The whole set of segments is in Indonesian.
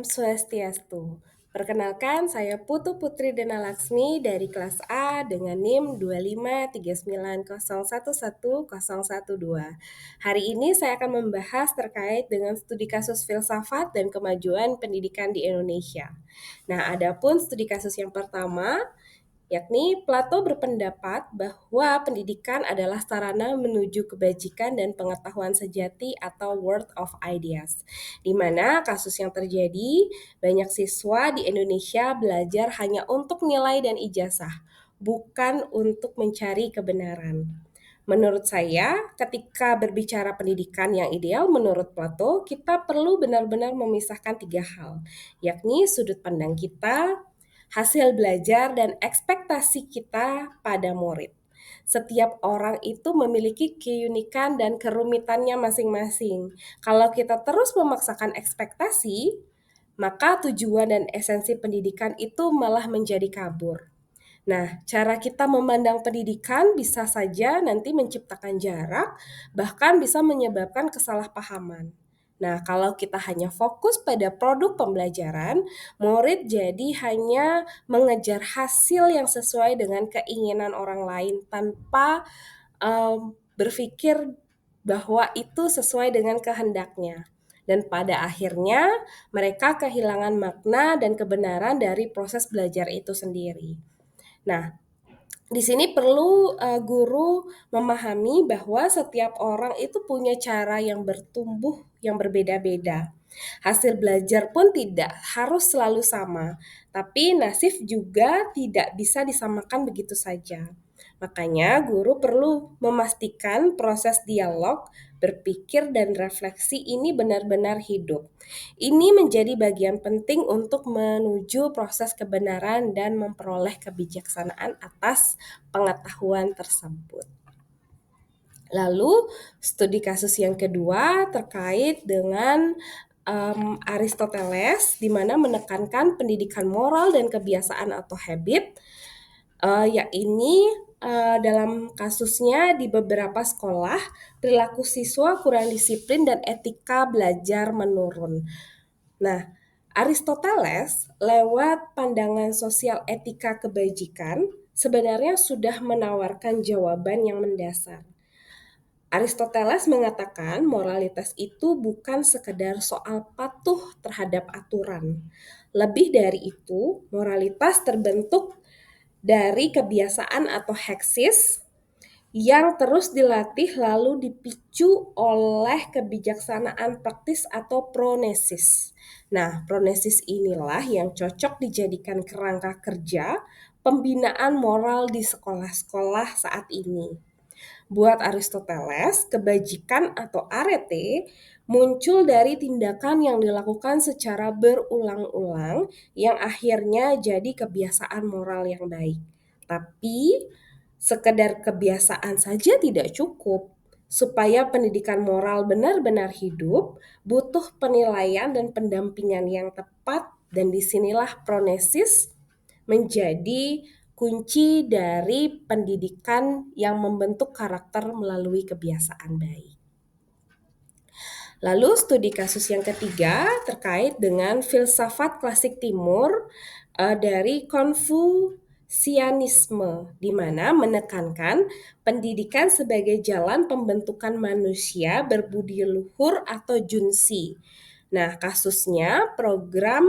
Swastiastu. Perkenalkan, saya Putu Putri Dena Laksmi dari kelas A dengan NIM 25390111012. Hari ini saya akan membahas terkait dengan studi kasus filsafat dan kemajuan pendidikan di Indonesia. Nah, adapun studi kasus yang pertama, yakni Plato berpendapat bahwa pendidikan adalah sarana menuju kebajikan dan pengetahuan sejati atau world of ideas, di mana kasus yang terjadi banyak siswa di Indonesia belajar hanya untuk nilai dan ijazah, bukan untuk mencari kebenaran. Menurut saya, ketika berbicara pendidikan yang ideal menurut Plato, kita perlu benar-benar memisahkan tiga hal, yakni sudut pandang kita, hasil belajar, dan ekspektasi kita pada murid. Setiap orang itu memiliki keunikan dan kerumitannya masing-masing. Kalau kita terus memaksakan ekspektasi, maka tujuan dan esensi pendidikan itu malah menjadi kabur. Nah, cara kita memandang pendidikan bisa saja nanti menciptakan jarak, bahkan bisa menyebabkan kesalahpahaman. Nah, kalau kita hanya fokus pada produk pembelajaran, murid jadi hanya mengejar hasil yang sesuai dengan keinginan orang lain tanpa berpikir bahwa itu sesuai dengan kehendaknya. Dan pada akhirnya mereka kehilangan makna dan kebenaran dari proses belajar itu sendiri. Nah, di sini perlu guru memahami bahwa setiap orang itu punya cara yang bertumbuh yang berbeda-beda. Hasil belajar pun tidak harus selalu sama, tapi nasib juga tidak bisa disamakan begitu saja. Makanya guru perlu memastikan proses dialog, berpikir dan refleksi ini benar-benar hidup. Ini menjadi bagian penting untuk menuju proses kebenaran dan memperoleh kebijaksanaan atas pengetahuan tersebut. Lalu, studi kasus yang kedua terkait dengan Aristoteles, di mana menekankan pendidikan moral dan kebiasaan atau habit, dalam kasusnya di beberapa sekolah, perilaku siswa kurang disiplin dan etika belajar menurun. Nah, Aristoteles lewat pandangan sosial etika kebajikan sebenarnya sudah menawarkan jawaban yang mendasar. Aristoteles mengatakan moralitas itu bukan sekedar soal patuh terhadap aturan. Lebih dari itu, moralitas terbentuk dari kebiasaan atau heksis yang terus dilatih lalu dipicu oleh kebijaksanaan praktis atau pronesis. Nah, pronesis inilah yang cocok dijadikan kerangka kerja pembinaan moral di sekolah-sekolah saat ini. Buat Aristoteles, kebajikan atau arete muncul dari tindakan yang dilakukan secara berulang-ulang yang akhirnya jadi kebiasaan moral yang baik. Tapi sekedar kebiasaan saja tidak cukup. Supaya pendidikan moral benar-benar hidup, butuh penilaian dan pendampingan yang tepat, dan disinilah pronesis menjadi kunci dari pendidikan yang membentuk karakter melalui kebiasaan baik. Lalu studi kasus yang ketiga terkait dengan filsafat klasik timur dari Konfusianisme, di mana menekankan pendidikan sebagai jalan pembentukan manusia berbudi luhur atau junsi. Nah, kasusnya program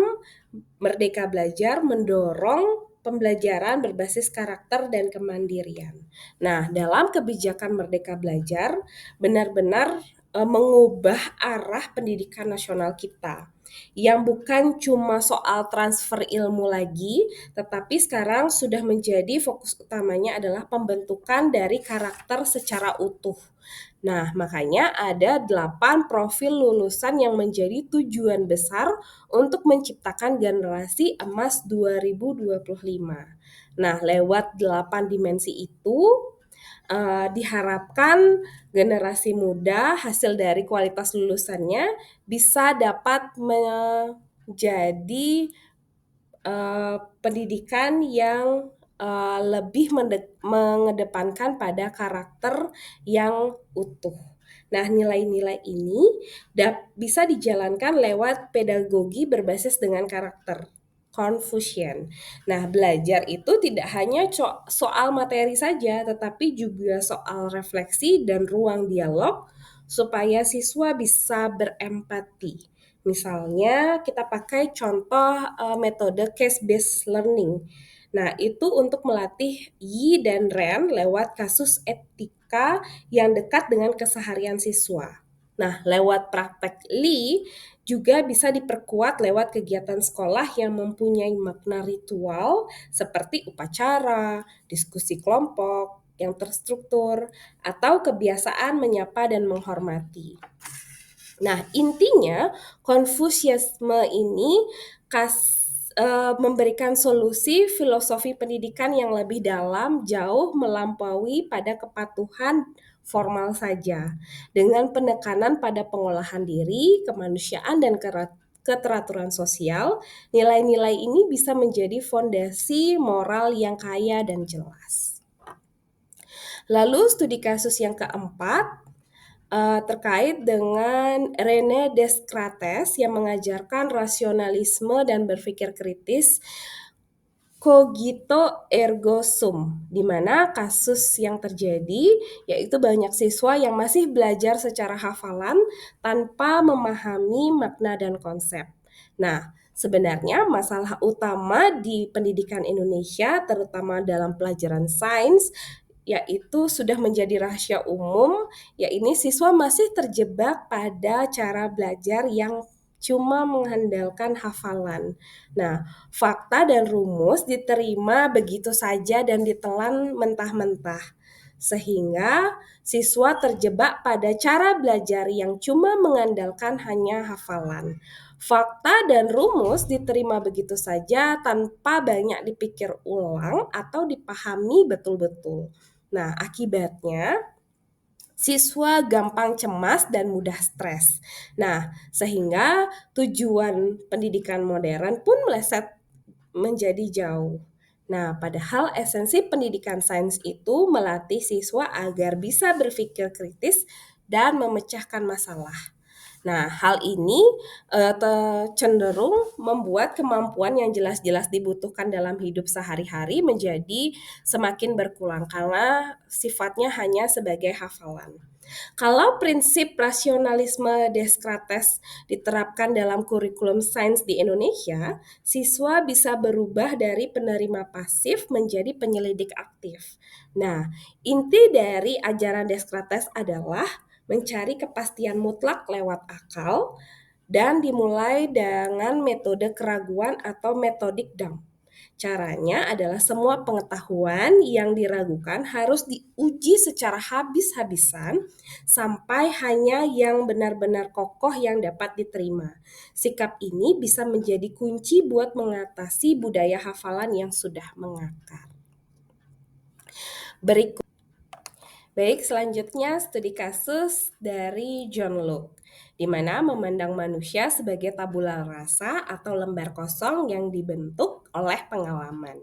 Merdeka Belajar mendorong pembelajaran berbasis karakter dan kemandirian. Nah, dalam kebijakan Merdeka Belajar benar-benar mengubah arah pendidikan nasional kita, yang bukan cuma soal transfer ilmu lagi, tetapi sekarang sudah menjadi fokus utamanya adalah pembentukan dari karakter secara utuh. Nah, makanya ada 8 profil lulusan yang menjadi tujuan besar untuk menciptakan generasi emas 2025. Nah, lewat 8 dimensi itu, diharapkan generasi muda hasil dari kualitas lulusannya bisa dapat menjadi pendidikan yang lebih mengedepankan pada karakter yang utuh. Nah, nilai-nilai ini bisa dijalankan lewat pedagogi berbasis dengan karakter. Confucian. Nah, belajar itu tidak hanya soal materi saja, tetapi juga soal refleksi dan ruang dialog supaya siswa bisa berempati. Misalnya, kita pakai contoh metode case-based learning. Nah, itu untuk melatih Yi dan Ren lewat kasus etika yang dekat dengan keseharian siswa. Nah, lewat praktek Li juga bisa diperkuat lewat kegiatan sekolah yang mempunyai makna ritual seperti upacara, diskusi kelompok yang terstruktur, atau kebiasaan menyapa dan menghormati. Nah, intinya Konfusianisme ini memberikan solusi filosofi pendidikan yang lebih dalam, jauh melampaui pada kepatuhan formal saja, dengan penekanan pada pengolahan diri, kemanusiaan, dan keteraturan sosial. Nilai-nilai ini bisa menjadi fondasi moral yang kaya dan jelas. Lalu studi kasus yang keempat terkait dengan René Descartes yang mengajarkan rasionalisme dan berpikir kritis, cogito ergo sum, di mana kasus yang terjadi yaitu banyak siswa yang masih belajar secara hafalan tanpa memahami makna dan konsep. Nah, sebenarnya masalah utama di pendidikan Indonesia, terutama dalam pelajaran sains, yaitu sudah menjadi rahasia umum, yaitu siswa masih terjebak pada cara belajar yang cuma mengandalkan hafalan. Nah, fakta dan rumus diterima begitu saja dan ditelan mentah-mentah, sehingga siswa terjebak pada cara belajar yang cuma mengandalkan hanya hafalan. Fakta dan rumus diterima begitu saja tanpa banyak dipikir ulang atau dipahami betul-betul. Nah, akibatnya siswa gampang cemas dan mudah stres. Nah, sehingga tujuan pendidikan modern pun meleset menjadi jauh. Nah, padahal esensi pendidikan sains itu melatih siswa agar bisa berpikir kritis dan memecahkan masalah. Nah, hal ini cenderung membuat kemampuan yang jelas-jelas dibutuhkan dalam hidup sehari-hari menjadi semakin berkurang karena sifatnya hanya sebagai hafalan. Kalau prinsip rasionalisme Descartes diterapkan dalam kurikulum sains di Indonesia, siswa bisa berubah dari penerima pasif menjadi penyelidik aktif. Nah, inti dari ajaran Descartes adalah mencari kepastian mutlak lewat akal dan dimulai dengan metode keraguan atau metodik dump. Caranya adalah semua pengetahuan yang diragukan harus diuji secara habis-habisan sampai hanya yang benar-benar kokoh yang dapat diterima. Sikap ini bisa menjadi kunci buat mengatasi budaya hafalan yang sudah mengakar. Baik, selanjutnya studi kasus dari John Locke, di mana memandang manusia sebagai tabula rasa atau lembar kosong yang dibentuk oleh pengalaman.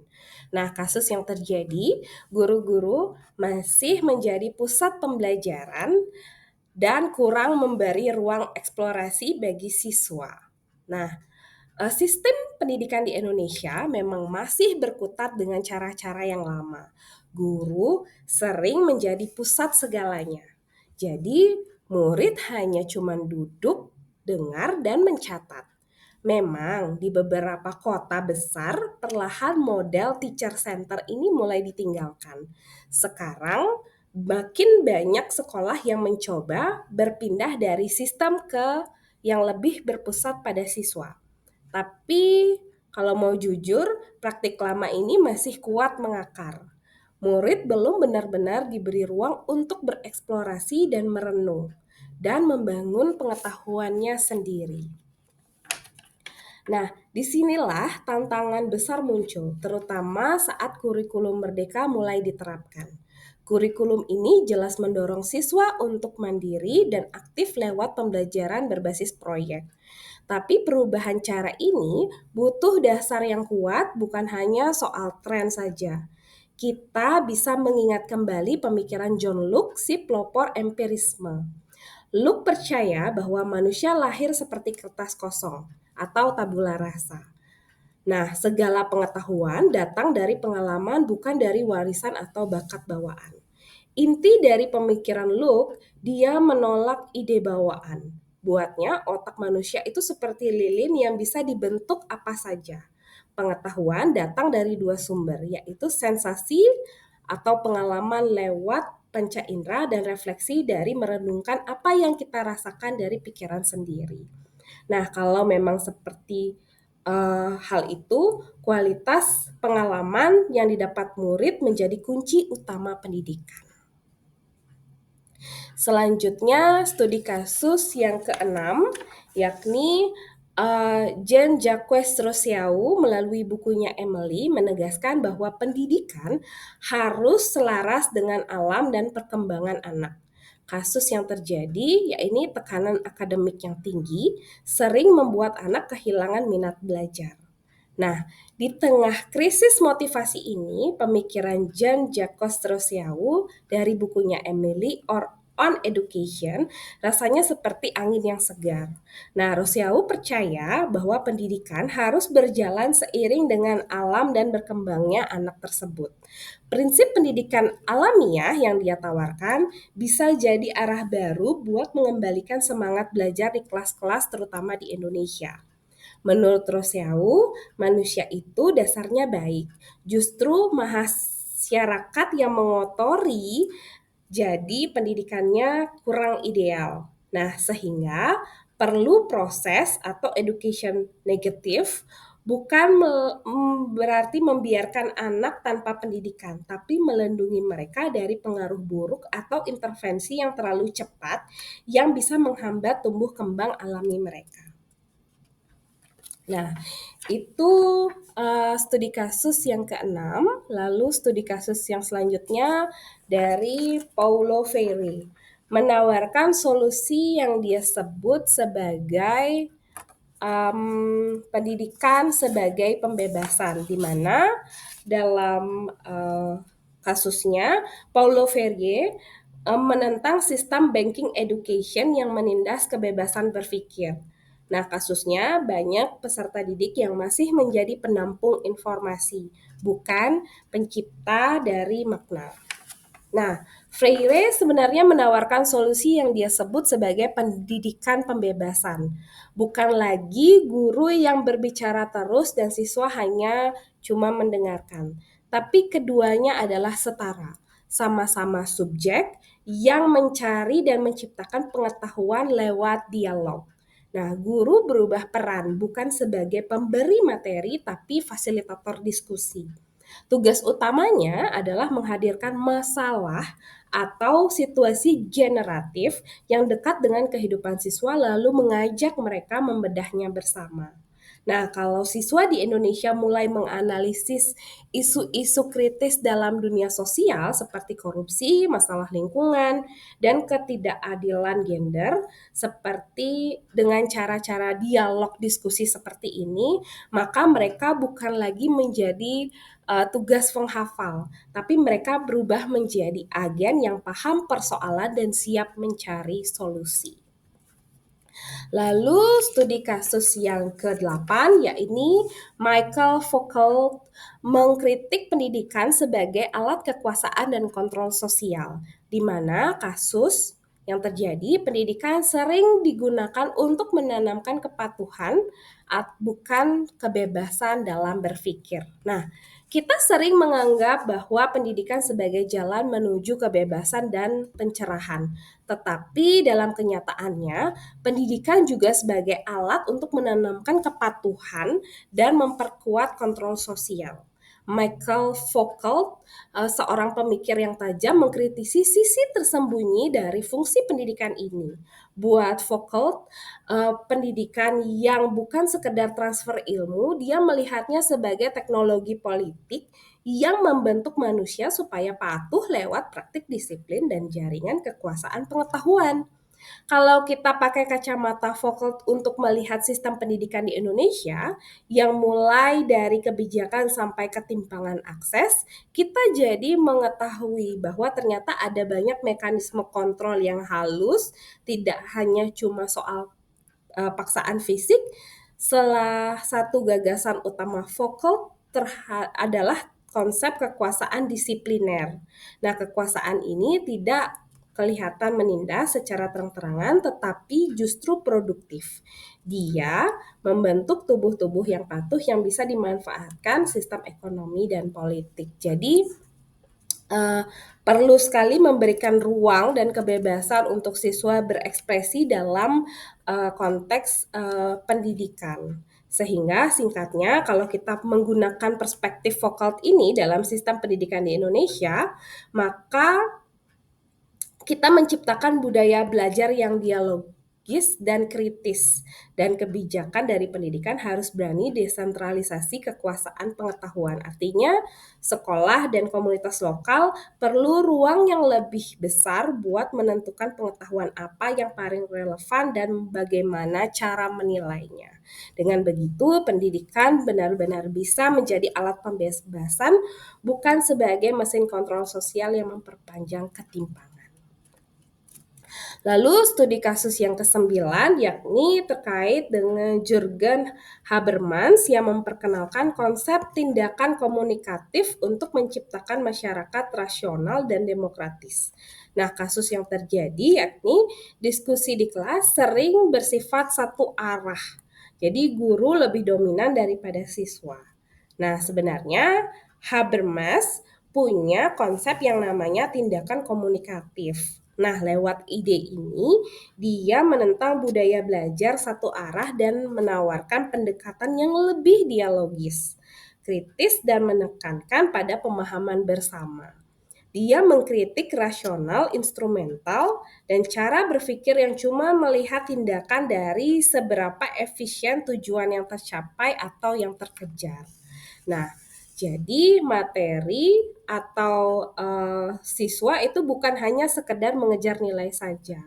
Nah, kasus yang terjadi, guru-guru masih menjadi pusat pembelajaran dan kurang memberi ruang eksplorasi bagi siswa. Nah, sistem pendidikan di Indonesia memang masih berkutat dengan cara-cara yang lama. Guru sering menjadi pusat segalanya. Jadi, murid hanya cuma duduk, dengar, dan mencatat. Memang di beberapa kota besar, perlahan model teacher center ini mulai ditinggalkan. Sekarang, makin banyak sekolah yang mencoba berpindah dari sistem ke yang lebih berpusat pada siswa. Tapi kalau mau jujur, praktik lama ini masih kuat mengakar. Murid belum benar-benar diberi ruang untuk bereksplorasi dan merenung, dan membangun pengetahuannya sendiri. Nah, disinilah tantangan besar muncul, terutama saat kurikulum merdeka mulai diterapkan. Kurikulum ini jelas mendorong siswa untuk mandiri dan aktif lewat pembelajaran berbasis proyek. Tapi perubahan cara ini butuh dasar yang kuat, bukan hanya soal tren saja. Kita bisa mengingat kembali pemikiran John Locke, si pelopor empirisme. Luke percaya bahwa manusia lahir seperti kertas kosong atau tabula rasa. Nah, segala pengetahuan datang dari pengalaman, bukan dari warisan atau bakat bawaan. Inti dari pemikiran Luke, dia menolak ide bawaan. Buatnya, otak manusia itu seperti lilin yang bisa dibentuk apa saja. Pengetahuan datang dari dua sumber, yaitu sensasi atau pengalaman lewat panca indera dan refleksi dari merenungkan apa yang kita rasakan dari pikiran sendiri. Nah, kalau memang seperti hal itu, kualitas pengalaman yang didapat murid menjadi kunci utama pendidikan. Selanjutnya, studi kasus yang keenam, yakni Jean-Jacques Rousseau melalui bukunya Emily menegaskan bahwa pendidikan harus selaras dengan alam dan perkembangan anak. Kasus yang terjadi, yaitu tekanan akademik yang tinggi, sering membuat anak kehilangan minat belajar. Nah, di tengah krisis motivasi ini, pemikiran Jean-Jacques Rousseau dari bukunya Emily on Education rasanya seperti angin yang segar. Nah, Rousseau percaya bahwa pendidikan harus berjalan seiring dengan alam dan berkembangnya anak tersebut. Prinsip pendidikan alamiah yang dia tawarkan bisa jadi arah baru buat mengembalikan semangat belajar di kelas-kelas terutama di Indonesia. Menurut Rousseau, manusia itu dasarnya baik. Justru masyarakat yang mengotori, jadi pendidikannya kurang ideal. Nah, sehingga perlu proses atau education negatif, bukan berarti membiarkan anak tanpa pendidikan, tapi melindungi mereka dari pengaruh buruk atau intervensi yang terlalu cepat yang bisa menghambat tumbuh kembang alami mereka. Nah, itu studi kasus yang keenam. Lalu studi kasus yang selanjutnya dari Paulo Freire menawarkan solusi yang dia sebut sebagai pendidikan sebagai pembebasan, di mana dalam kasusnya Paulo Freire menentang sistem banking education yang menindas kebebasan berpikir. Nah, kasusnya banyak peserta didik yang masih menjadi penampung informasi, bukan pencipta dari makna. Nah, Freire sebenarnya menawarkan solusi yang dia sebut sebagai pendidikan pembebasan. Bukan lagi guru yang berbicara terus dan siswa hanya cuma mendengarkan. Tapi keduanya adalah setara, sama-sama subjek yang mencari dan menciptakan pengetahuan lewat dialog. Nah, guru berubah peran bukan sebagai pemberi materi tapi fasilitator diskusi. Tugas utamanya adalah menghadirkan masalah atau situasi generatif yang dekat dengan kehidupan siswa lalu mengajak mereka membedahnya bersama. Nah, kalau siswa di Indonesia mulai menganalisis isu-isu kritis dalam dunia sosial seperti korupsi, masalah lingkungan, dan ketidakadilan gender, seperti dengan cara-cara dialog diskusi seperti ini, maka mereka bukan lagi menjadi tugas penghafal, tapi mereka berubah menjadi agen yang paham persoalan dan siap mencari solusi. Lalu studi kasus yang ke-8 yaitu Michael Foucault mengkritik pendidikan sebagai alat kekuasaan dan kontrol sosial, di mana kasus yang terjadi pendidikan sering digunakan untuk menanamkan kepatuhan bukan kebebasan dalam berpikir. Nah, kita sering menganggap bahwa pendidikan sebagai jalan menuju kebebasan dan pencerahan. Tetapi dalam kenyataannya, pendidikan juga sebagai alat untuk menanamkan kepatuhan dan memperkuat kontrol sosial. Michael Foucault, seorang pemikir yang tajam, mengkritisi sisi tersembunyi dari fungsi pendidikan ini. Buat Foucault, pendidikan yang bukan sekedar transfer ilmu, dia melihatnya sebagai teknologi politik yang membentuk manusia supaya patuh lewat praktik disiplin dan jaringan kekuasaan pengetahuan. Kalau kita pakai kacamata Foucault untuk melihat sistem pendidikan di Indonesia, yang mulai dari kebijakan sampai ketimpangan akses, kita jadi mengetahui bahwa ternyata ada banyak mekanisme kontrol yang halus, tidak hanya cuma soal paksaan fisik. Salah satu gagasan utama Foucault adalah konsep kekuasaan disipliner. Nah, kekuasaan ini tidak kelihatan menindas secara terang-terangan, tetapi justru produktif. Dia membentuk tubuh-tubuh yang patuh yang bisa dimanfaatkan sistem ekonomi dan politik. Jadi, eh, perlu sekali memberikan ruang dan kebebasan untuk siswa berekspresi dalam konteks pendidikan. Sehingga singkatnya, kalau kita menggunakan perspektif Foucault ini dalam sistem pendidikan di Indonesia, maka kita menciptakan budaya belajar yang dialogis dan kritis, dan kebijakan dari pendidikan harus berani desentralisasi kekuasaan pengetahuan. Artinya, sekolah dan komunitas lokal perlu ruang yang lebih besar buat menentukan pengetahuan apa yang paling relevan dan bagaimana cara menilainya. Dengan begitu, pendidikan benar-benar bisa menjadi alat pembebasan, bukan sebagai mesin kontrol sosial yang memperpanjang ketimpangan. Lalu studi kasus yang kesembilan yakni terkait dengan Jürgen Habermas yang memperkenalkan konsep tindakan komunikatif untuk menciptakan masyarakat rasional dan demokratis. Nah, kasus yang terjadi yakni diskusi di kelas sering bersifat satu arah. Jadi guru lebih dominan daripada siswa. Nah, sebenarnya Habermas punya konsep yang namanya tindakan komunikatif. Nah, lewat ide ini, dia menentang budaya belajar satu arah dan menawarkan pendekatan yang lebih dialogis, kritis, dan menekankan pada pemahaman bersama. Dia mengkritik rasional, instrumental, dan cara berpikir yang cuma melihat tindakan dari seberapa efisien tujuan yang tercapai atau yang terkejar. Nah, jadi materi atau siswa itu bukan hanya sekedar mengejar nilai saja.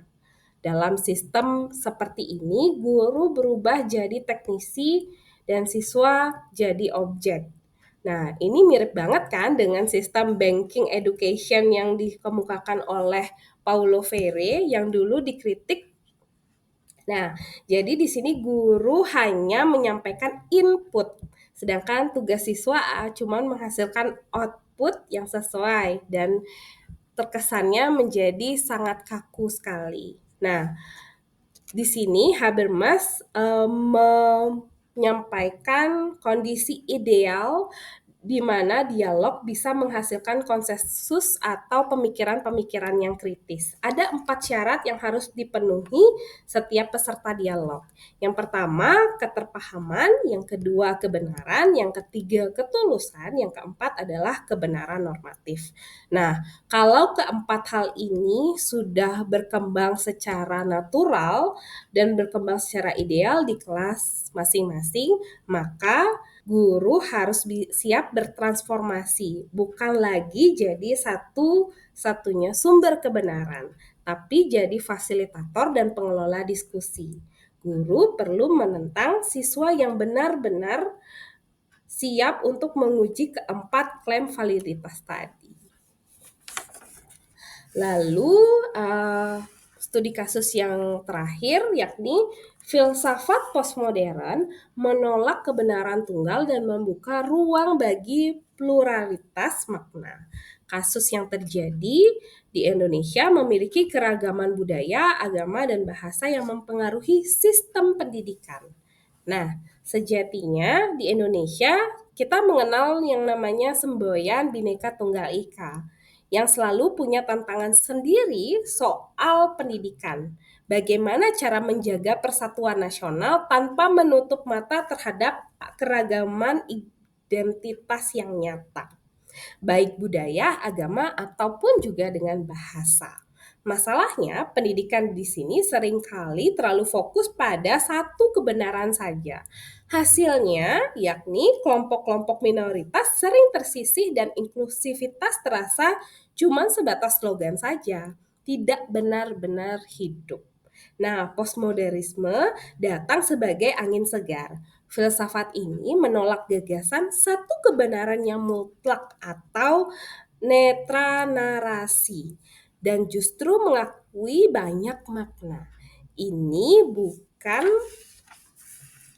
Dalam sistem seperti ini, guru berubah jadi teknisi dan siswa jadi objek. Nah, ini mirip banget kan dengan sistem banking education yang dikemukakan oleh Paulo Freire yang dulu dikritik. Nah, jadi di sini guru hanya menyampaikan input, sedangkan tugas siswa cuma menghasilkan output yang sesuai dan terkesannya menjadi sangat kaku sekali. Nah, di sini Habermas menyampaikan kondisi ideal di mana dialog bisa menghasilkan konsensus atau pemikiran-pemikiran yang kritis. Ada 4 syarat yang harus dipenuhi setiap peserta dialog. Yang pertama, keterpahaman, yang kedua, kebenaran, yang ketiga, ketulusan, yang keempat adalah kebenaran normatif. Nah, kalau keempat hal ini sudah berkembang secara natural dan berkembang secara ideal di kelas masing-masing, maka guru harus siap bertransformasi, bukan lagi jadi satu-satunya sumber kebenaran, tapi jadi fasilitator dan pengelola diskusi. Guru perlu menentang siswa yang benar-benar siap untuk menguji keempat klaim validitas tadi. Lalu studi kasus yang terakhir yakni filsafat postmodern menolak kebenaran tunggal dan membuka ruang bagi pluralitas makna. Kasus yang terjadi di Indonesia memiliki keragaman budaya, agama, dan bahasa yang mempengaruhi sistem pendidikan. Nah, sejatinya di Indonesia kita mengenal yang namanya semboyan Bhinneka Tunggal Ika yang selalu punya tantangan sendiri soal pendidikan. Bagaimana cara menjaga persatuan nasional tanpa menutup mata terhadap keragaman identitas yang nyata, baik budaya, agama, ataupun juga dengan bahasa. Masalahnya, pendidikan di sini seringkali terlalu fokus pada satu kebenaran saja. Hasilnya, yakni kelompok-kelompok minoritas sering tersisih dan inklusivitas terasa cuma sebatas slogan saja, tidak benar-benar hidup. Nah, postmodernisme datang sebagai angin segar. Filsafat ini menolak gagasan satu kebenaran yang mutlak atau netra narasi dan justru mengakui banyak makna. Ini bukan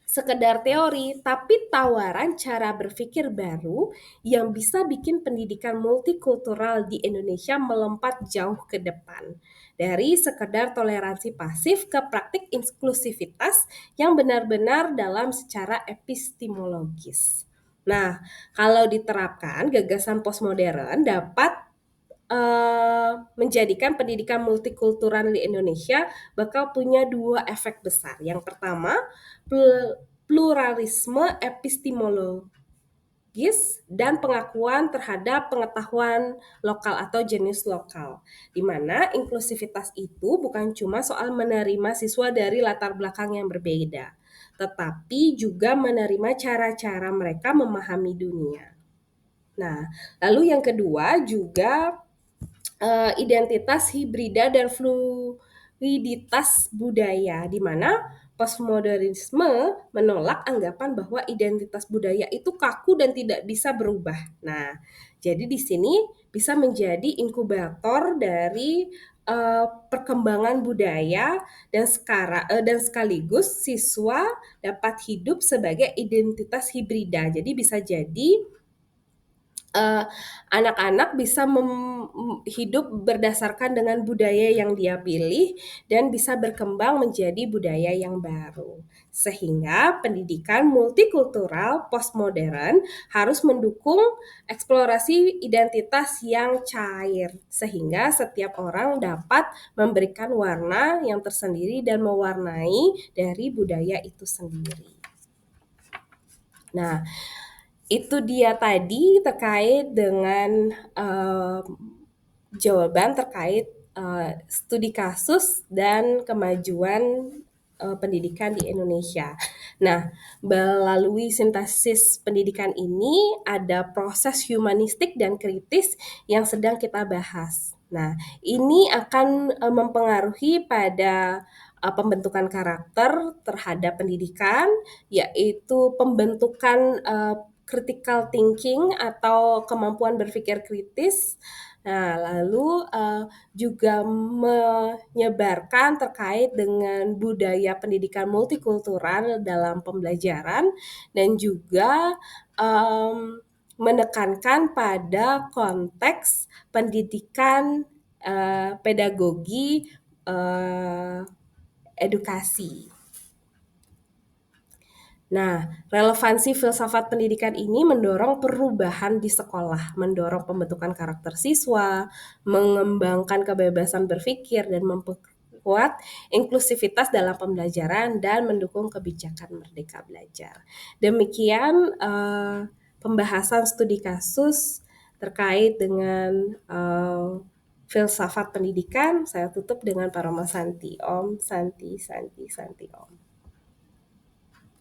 sekedar teori, tapi tawaran cara berpikir baru yang bisa bikin pendidikan multikultural di Indonesia melompat jauh ke depan. Dari sekedar toleransi pasif ke praktik inklusivitas yang benar-benar dalam secara epistemologis. Nah, kalau diterapkan, gagasan postmodern dapat menjadikan pendidikan multikultural di Indonesia bakal punya dua efek besar. Yang pertama, pluralisme epistemologis dan pengakuan terhadap pengetahuan lokal atau jenis lokal. Di mana inklusivitas itu bukan cuma soal menerima siswa dari latar belakang yang berbeda, tetapi juga menerima cara-cara mereka memahami dunia. Nah, lalu yang kedua juga identitas hibrida dan fluiditas budaya, di mana postmodernisme menolak anggapan bahwa identitas budaya itu kaku dan tidak bisa berubah. Nah, jadi di sini bisa menjadi inkubator dari perkembangan budaya dan sekaligus siswa dapat hidup sebagai identitas hibrida. Jadi bisa jadi eee, anak-anak bisa hidup berdasarkan dengan budaya yang dia pilih dan bisa berkembang menjadi budaya yang baru. Sehingga pendidikan multikultural postmodern harus mendukung eksplorasi identitas yang cair, sehingga setiap orang dapat memberikan warna yang tersendiri dan mewarnai dari budaya itu sendiri. Nah, itu dia tadi terkait dengan jawaban terkait studi kasus dan kemajuan pendidikan di Indonesia. Nah, melalui sintesis pendidikan ini ada proses humanistik dan kritis yang sedang kita bahas. Nah, ini akan mempengaruhi pada pembentukan karakter terhadap pendidikan, yaitu pembentukan critical thinking atau kemampuan berpikir kritis. Nah, lalu juga menyebarkan terkait dengan budaya pendidikan multikultural dalam pembelajaran dan juga menekankan pada konteks pendidikan pedagogi edukasi. Nah, relevansi filsafat pendidikan ini mendorong perubahan di sekolah, mendorong pembentukan karakter siswa, mengembangkan kebebasan berpikir, dan memperkuat inklusivitas dalam pembelajaran dan mendukung kebijakan merdeka belajar. Demikian pembahasan studi kasus terkait dengan filsafat pendidikan. Saya tutup dengan Parama Santi. Om Santi Santi Santi Om.